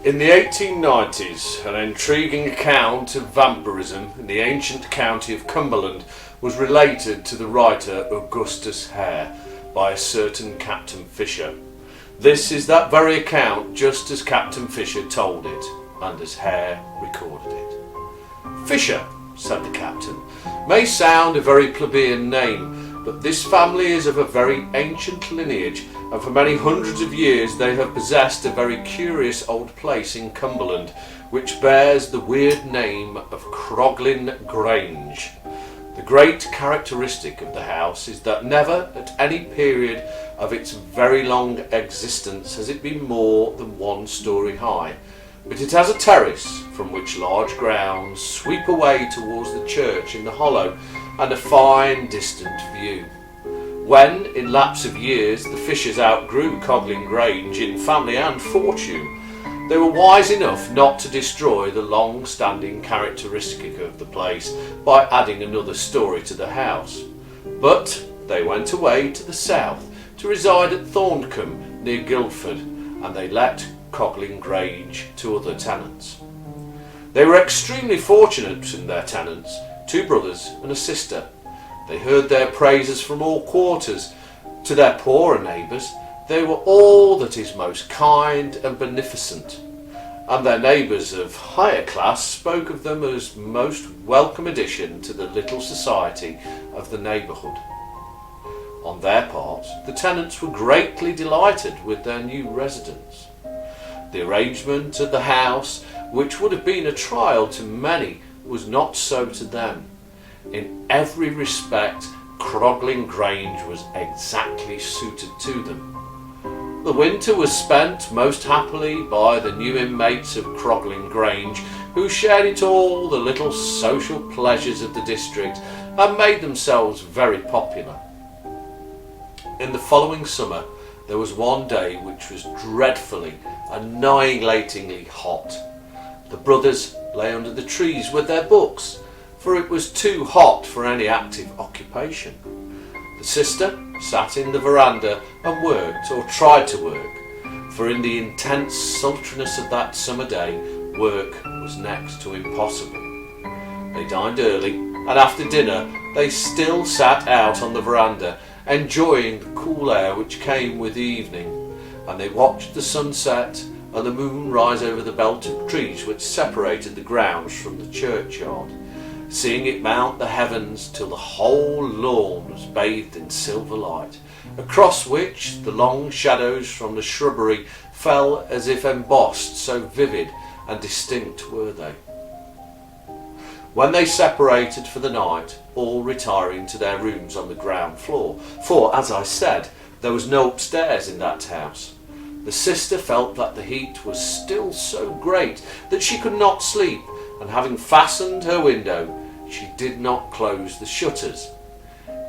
In the 1890s, an intriguing account of vampirism in the ancient county of Cumberland was related to the writer Augustus Hare by a certain Captain Fisher. This is that very account just as Captain Fisher told it, and as Hare recorded it. Fisher, said the captain, may sound a very plebeian name, but this family is of a very ancient lineage, and for many hundreds of years they have possessed a very curious old place in Cumberland, which bears the weird name of Croglin Grange. The great characteristic of the house is that never at any period of its very long existence has it been more than 1 story high, but it has a terrace from which large grounds sweep away towards the church in the hollow and a fine distant view. When, in lapse of years, the Fishers outgrew Croglin Grange in family and fortune, they were wise enough not to destroy the long-standing characteristic of the place by adding another story to the house, but they went away to the south to reside at Thorncombe near Guildford, and they let Croglin Grange to other tenants. They were extremely fortunate in their tenants, 2 brothers and a sister. They heard their praises from all quarters. To their poorer neighbours they were all that is most kind and beneficent, and their neighbours of higher class spoke of them as most welcome addition to the little society of the neighbourhood. On their part, the tenants were greatly delighted with their new residence. The arrangement of the house, which would have been a trial to many, was not so to them. In every respect, Croglin Grange was exactly suited to them. The winter was spent most happily by the new inmates of Croglin Grange, who shared it all the little social pleasures of the district and made themselves very popular. In the following summer there was one day which was dreadfully, annihilatingly hot. The brothers lay under the trees with their books, for it was too hot for any active occupation. The sister sat in the veranda and worked, or tried to work, for in the intense sultriness of that summer day, work was next to impossible. They dined early, and after dinner they still sat out on the veranda, enjoying the cool air which came with the evening, and they watched the sunset and the moon rise over the belt of trees which separated the grounds from the churchyard, seeing it mount the heavens till the whole lawn was bathed in silver light, across which the long shadows from the shrubbery fell as if embossed, so vivid and distinct were they. When they separated for the night, all retiring to their rooms on the ground floor, for, as I said, there was no upstairs in that house, the sister felt that the heat was still so great that she could not sleep, and having fastened her window, she did not close the shutters.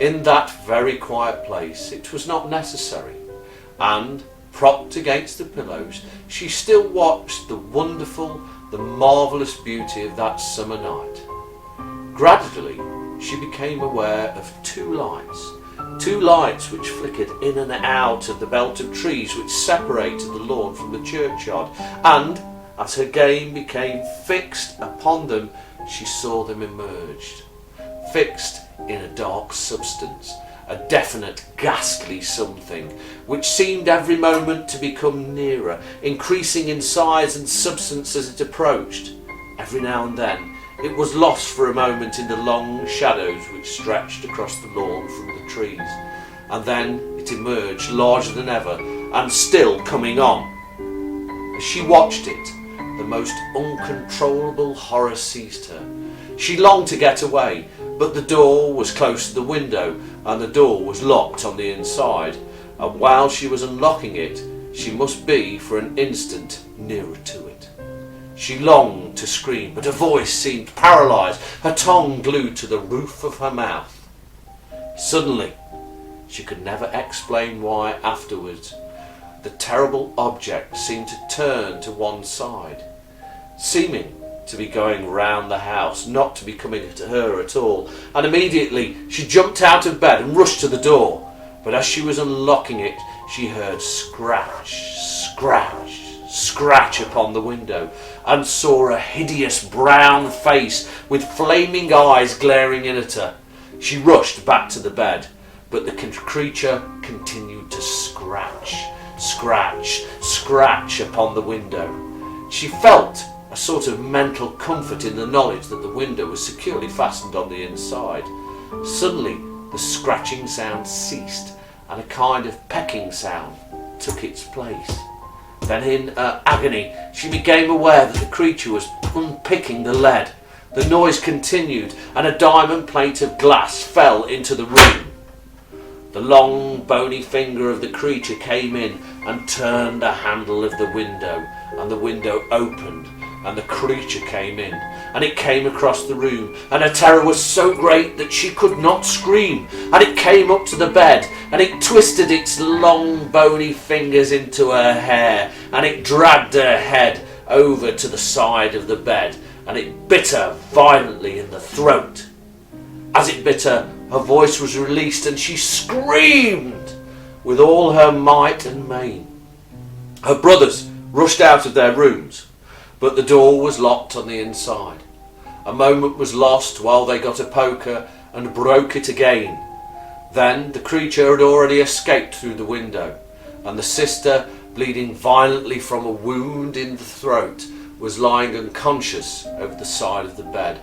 In that very quiet place it was not necessary, and, propped against the pillows, she still watched the wonderful, the marvellous beauty of that summer night. Gradually she became aware of 2 lights which flickered in and out of the belt of trees which separated the lawn from the churchyard, and as her gaze became fixed upon them, she saw them emerged, fixed in a dark substance, a definite ghastly something, which seemed every moment to become nearer, increasing in size and substance as it approached. Every now and then it was lost for a moment in the long shadows which stretched across the lawn from the trees, and then it emerged larger than ever, and still coming on. As she watched it, the most uncontrollable horror seized her. She longed to get away, but the door was close to the window, and the door was locked on the inside, and while she was unlocking it, she must be for an instant nearer to it. She longed to scream, but her voice seemed paralysed, her tongue glued to the roof of her mouth. Suddenly, she could never explain why afterwards, the terrible object seemed to turn to one side, seeming to be going round the house, not to be coming at her at all, and immediately she jumped out of bed and rushed to the door, but as she was unlocking it, she heard scratch, scratch, scratch upon the window, and saw a hideous brown face with flaming eyes glaring in at her. She rushed back to the bed, but the creature continued to scratch, scratch, scratch upon the window. She felt a sort of mental comfort in the knowledge that the window was securely fastened on the inside. Suddenly, the scratching sound ceased, and a kind of pecking sound took its place. Then in agony, she became aware that the creature was unpicking the lead. The noise continued, and a diamond plate of glass fell into the room. The long, bony finger of the creature came in and turned the handle of the window, and the window opened, and the creature came in, and it came across the room, and her terror was so great that she could not scream, and it came up to the bed, and it twisted its long, bony fingers into her hair, and it dragged her head over to the side of the bed, and it bit her violently in the throat. As it bit her, her voice was released, and she screamed with all her might and main. Her brothers rushed out of their rooms, but the door was locked on the inside. A moment was lost while they got a poker and broke it again. Then the creature had already escaped through the window, and the sister, bleeding violently from a wound in the throat, was lying unconscious over the side of the bed.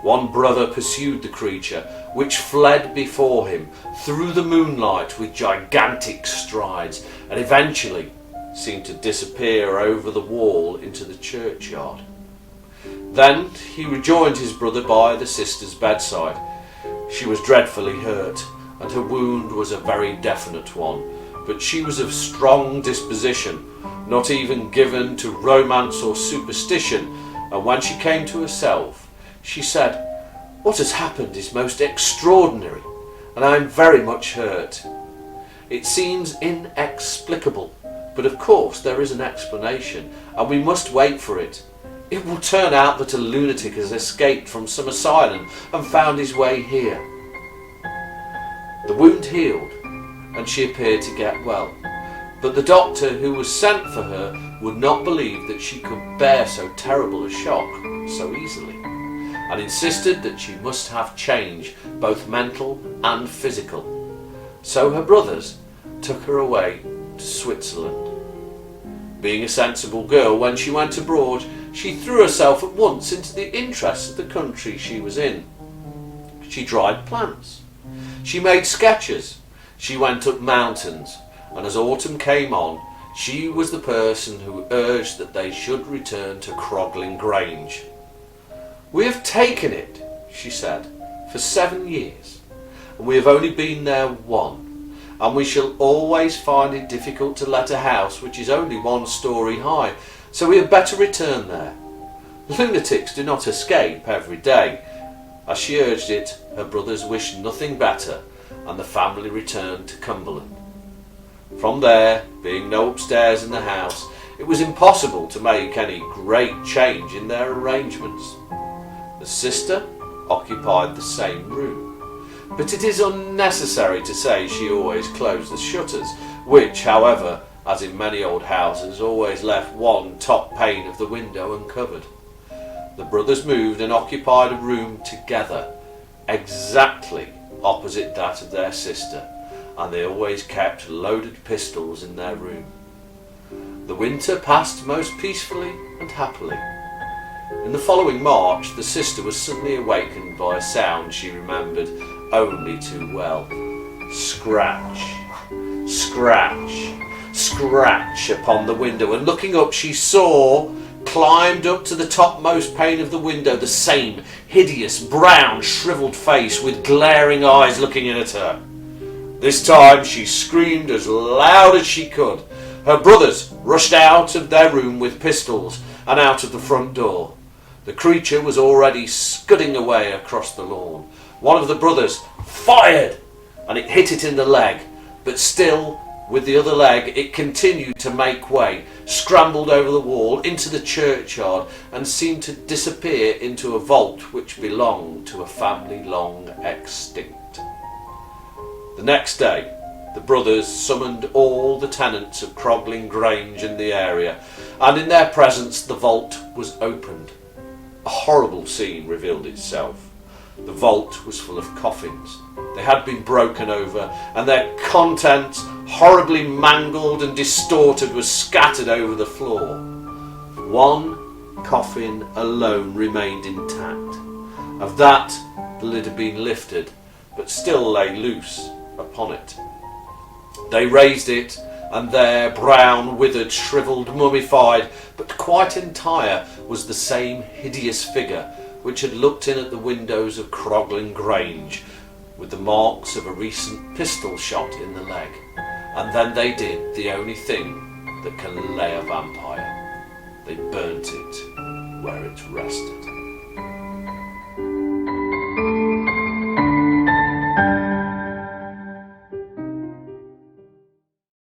One brother pursued the creature, which fled before him through the moonlight with gigantic strides, and eventually seemed to disappear over the wall into the churchyard. Then he rejoined his brother by the sister's bedside. She was dreadfully hurt, and her wound was a very definite one, but she was of strong disposition, not even given to romance or superstition, and when she came to herself, she said, "What has happened is most extraordinary, and I am very much hurt. It seems inexplicable, but of course there is an explanation, and we must wait for it. It will turn out that a lunatic has escaped from some asylum and found his way here." The wound healed, and she appeared to get well, but the doctor who was sent for her would not believe that she could bear so terrible a shock so easily, and insisted that she must have change, both mental and physical. So her brothers took her away to Switzerland. Being a sensible girl, when she went abroad, she threw herself at once into the interests of the country she was in. She dried plants. She made sketches. She went up mountains, and as autumn came on, she was the person who urged that they should return to Croglin Grange. "We have taken it," she said, "for 7 years, and we have only been there 1, and we shall always find it difficult to let a house which is only 1 story high, so we had better return there. Lunatics do not escape every day." As she urged it, her brothers wished nothing better, and the family returned to Cumberland. From there, being no upstairs in the house, it was impossible to make any great change in their arrangements. The sister occupied the same room, but it is unnecessary to say she always closed the shutters, which, however, as in many old houses, always left one top pane of the window uncovered. The brothers moved and occupied a room together, exactly opposite that of their sister, and they always kept loaded pistols in their room. The winter passed most peacefully and happily. In the following March, the sister was suddenly awakened by a sound she remembered only too well. Scratch, scratch, scratch upon the window, and looking up she saw, climbed up to the topmost pane of the window, the same hideous, brown, shriveled face with glaring eyes looking in at her. This time she screamed as loud as she could. Her brothers rushed out of their room with pistols and out of the front door. The creature was already scudding away across the lawn. One of the brothers fired, and it hit it in the leg, but still, with the other leg, it continued to make way, scrambled over the wall into the churchyard, and seemed to disappear into a vault which belonged to a family long extinct. The next day, The brothers summoned all the tenants of Croglin Grange in the area, and in their presence the vault was opened. A horrible scene revealed itself. The vault was full of coffins. They had been broken over, and their contents, horribly mangled and distorted, were scattered over the floor. One coffin alone remained intact. Of that, the lid had been lifted, but still lay loose upon it. They raised it, and there, brown, withered, shrivelled, mummified, but quite entire, was the same hideous figure which had looked in at the windows of Croglin Grange, with the marks of a recent pistol shot in the leg. And then they did the only thing that can lay a vampire. They burnt it where it rested.